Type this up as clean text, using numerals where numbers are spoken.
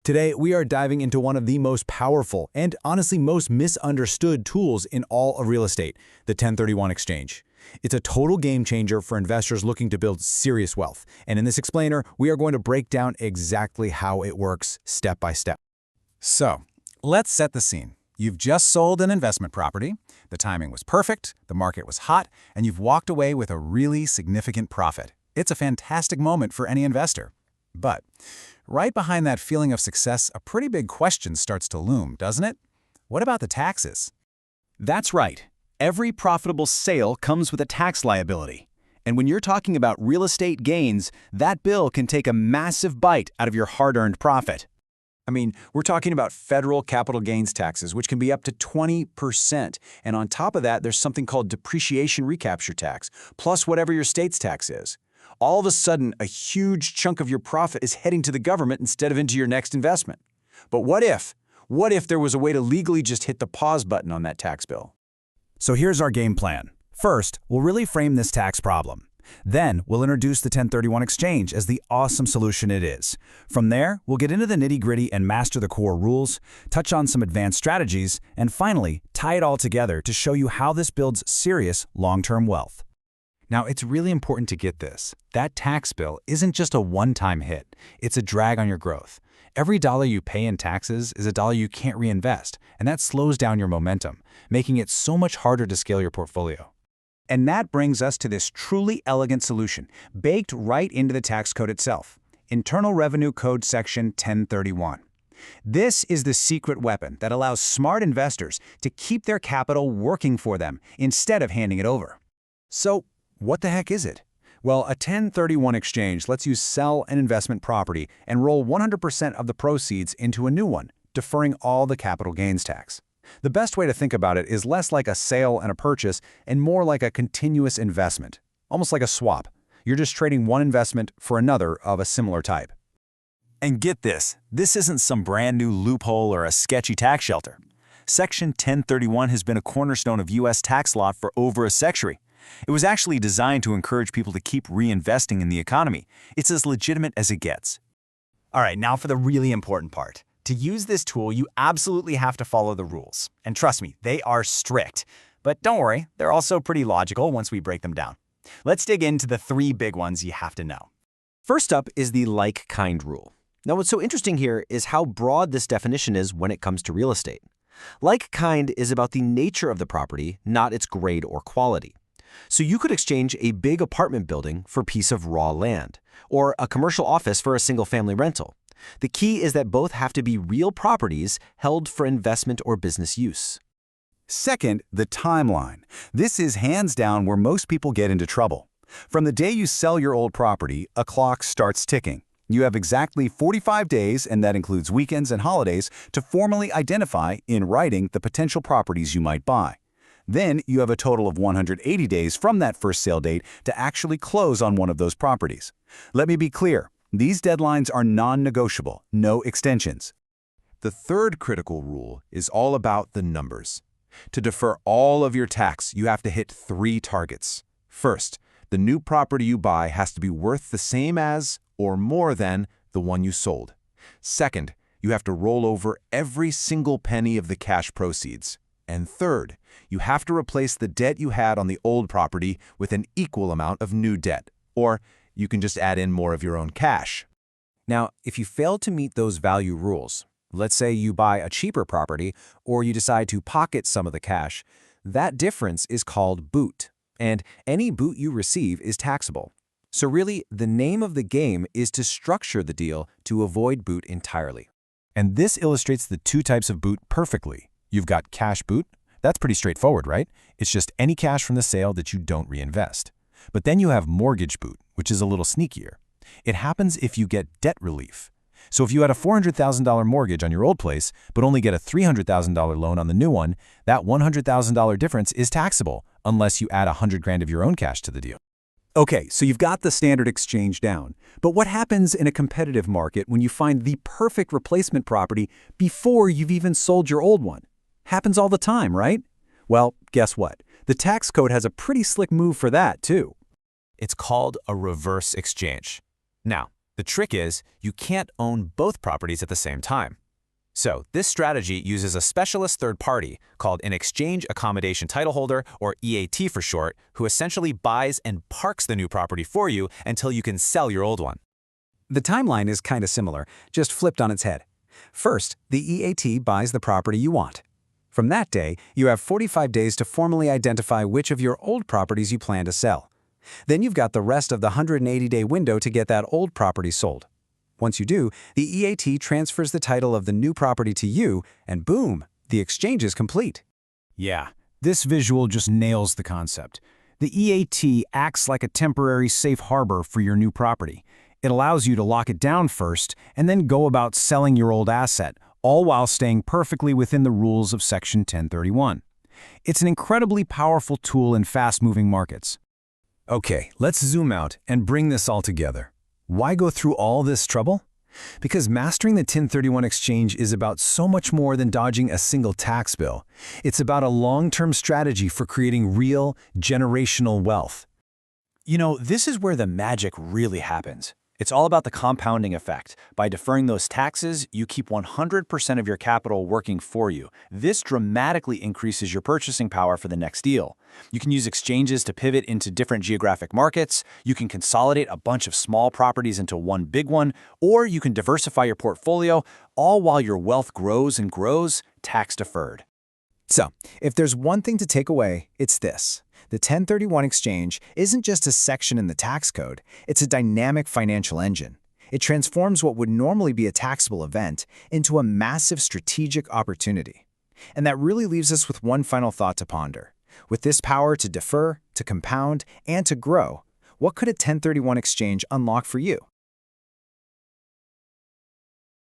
Today, we are diving into one of the most powerful and honestly most misunderstood tools in all of real estate, the 1031 exchange. It's a total game changer for investors looking to build serious wealth. And in this explainer, we are going to break down exactly how it works step by step. So, let's set the scene. You've just sold an investment property, the timing was perfect, the market was hot, and you've walked away with a really significant profit. It's a fantastic moment for any investor. But right behind that feeling of success, a pretty big question starts to loom, doesn't it? What about the taxes? That's right. Every profitable sale comes with a tax liability. And when you're talking about real estate gains, that bill can take a massive bite out of your hard-earned profit. I mean, we're talking about federal capital gains taxes, which can be up to 20%. And on top of that, there's something called depreciation recapture tax, plus whatever your state's tax is. All of a sudden, a huge chunk of your profit is heading to the government instead of into your next investment. But what if? What if there was a way to legally just hit the pause button on that tax bill? So here's our game plan. First, we'll really frame this tax problem. Then, we'll introduce the 1031 exchange as the awesome solution it is. From there, we'll get into the nitty-gritty and master the core rules, touch on some advanced strategies, and finally, tie it all together to show you how this builds serious long-term wealth. Now, it's really important to get this. That tax bill isn't just a one-time hit. It's a drag on your growth. Every dollar you pay in taxes is a dollar you can't reinvest, and that slows down your momentum, making it so much harder to scale your portfolio. And that brings us to this truly elegant solution, baked right into the tax code itself, Internal Revenue Code Section 1031. This is the secret weapon that allows smart investors to keep their capital working for them instead of handing it over. So, what the heck is it? Well, a 1031 exchange lets you sell an investment property and roll 100% of the proceeds into a new one, deferring all the capital gains tax. The best way to think about it is less like a sale and a purchase and more like a continuous investment, almost like a swap. You're just trading one investment for another of a similar type. And get this isn't some brand new loophole or a sketchy tax shelter. Section 1031 has been a cornerstone of U.S. tax law for over a century. It was actually designed to encourage people to keep reinvesting in the economy. It's as legitimate as it gets. All right, now for the really important part. To use this tool, you absolutely have to follow the rules. And trust me, they are strict. But don't worry, they're also pretty logical once we break them down. Let's dig into the three big ones you have to know. First up is the like-kind rule. Now, what's so interesting here is how broad this definition is when it comes to real estate. Like-kind is about the nature of the property, not its grade or quality. So you could exchange a big apartment building for a piece of raw land, or a commercial office for a single-family rental. The key is that both have to be real properties held for investment or business use. Second, the timeline. This is hands down where most people get into trouble. From the day you sell your old property, a clock starts ticking. You have exactly 45 days, and that includes weekends and holidays, to formally identify, in writing, the potential properties you might buy. Then you have a total of 180 days from that first sale date to actually close on one of those properties. Let me be clear. These deadlines are non-negotiable, no extensions. The third critical rule is all about the numbers. To defer all of your tax, you have to hit 3 targets. First, the new property you buy has to be worth the same as or more than the one you sold. Second, you have to roll over every single penny of the cash proceeds. And third, you have to replace the debt you had on the old property with an equal amount of new debt, or you can just add in more of your own cash. Now, if you fail to meet those value rules, let's say you buy a cheaper property or you decide to pocket some of the cash, that difference is called boot, and any boot you receive is taxable. So really, the name of the game is to structure the deal to avoid boot entirely. And this illustrates the 2 types of boot perfectly. You've got cash boot. That's pretty straightforward, right? It's just any cash from the sale that you don't reinvest. But then you have mortgage boot, which is a little sneakier. It happens if you get debt relief. So if you had a $400,000 mortgage on your old place, but only get a $300,000 loan on the new one, that $100,000 difference is taxable unless you add $100,000 of your own cash to the deal. Okay, so you've got the standard exchange down. But what happens in a competitive market when you find the perfect replacement property before you've even sold your old one? Happens all the time, right? Well, guess what? The tax code has a pretty slick move for that, too. It's called a reverse exchange. Now, The trick is, you can't own both properties at the same time. So, this strategy uses a specialist third party called an exchange accommodation title holder, or EAT for short, who essentially buys and parks the new property for you until you can sell your old one. The timeline is kind of similar, just flipped on its head. First, the EAT buys the property you want. From that day, you have 45 days to formally identify which of your old properties you plan to sell. Then you've got the rest of the 180-day window to get that old property sold. Once you do, the EAT transfers the title of the new property to you, and boom, the exchange is complete. Yeah, this visual just nails the concept. The EAT acts like a temporary safe harbor for your new property. It allows you to lock it down first and then go about selling your old asset, all while staying perfectly within the rules of Section 1031. It's an incredibly powerful tool in fast-moving markets. Okay, let's zoom out and bring this all together. Why go through all this trouble? Because mastering the 1031 exchange is about so much more than dodging a single tax bill. It's about a long-term strategy for creating real, generational wealth. You know, this is where the magic really happens. It's all about the compounding effect. By deferring those taxes, you keep 100% of your capital working for you. This dramatically increases your purchasing power for the next deal. You can use exchanges to pivot into different geographic markets, you can consolidate a bunch of small properties into one big one, or you can diversify your portfolio, all while your wealth grows and grows, tax-deferred. So, if there's one thing to take away, it's this. The 1031 exchange isn't just a section in the tax code, it's a dynamic financial engine. It transforms what would normally be a taxable event into a massive strategic opportunity. And that really leaves us with one final thought to ponder. With this power to defer, to compound, and to grow, what could a 1031 exchange unlock for you?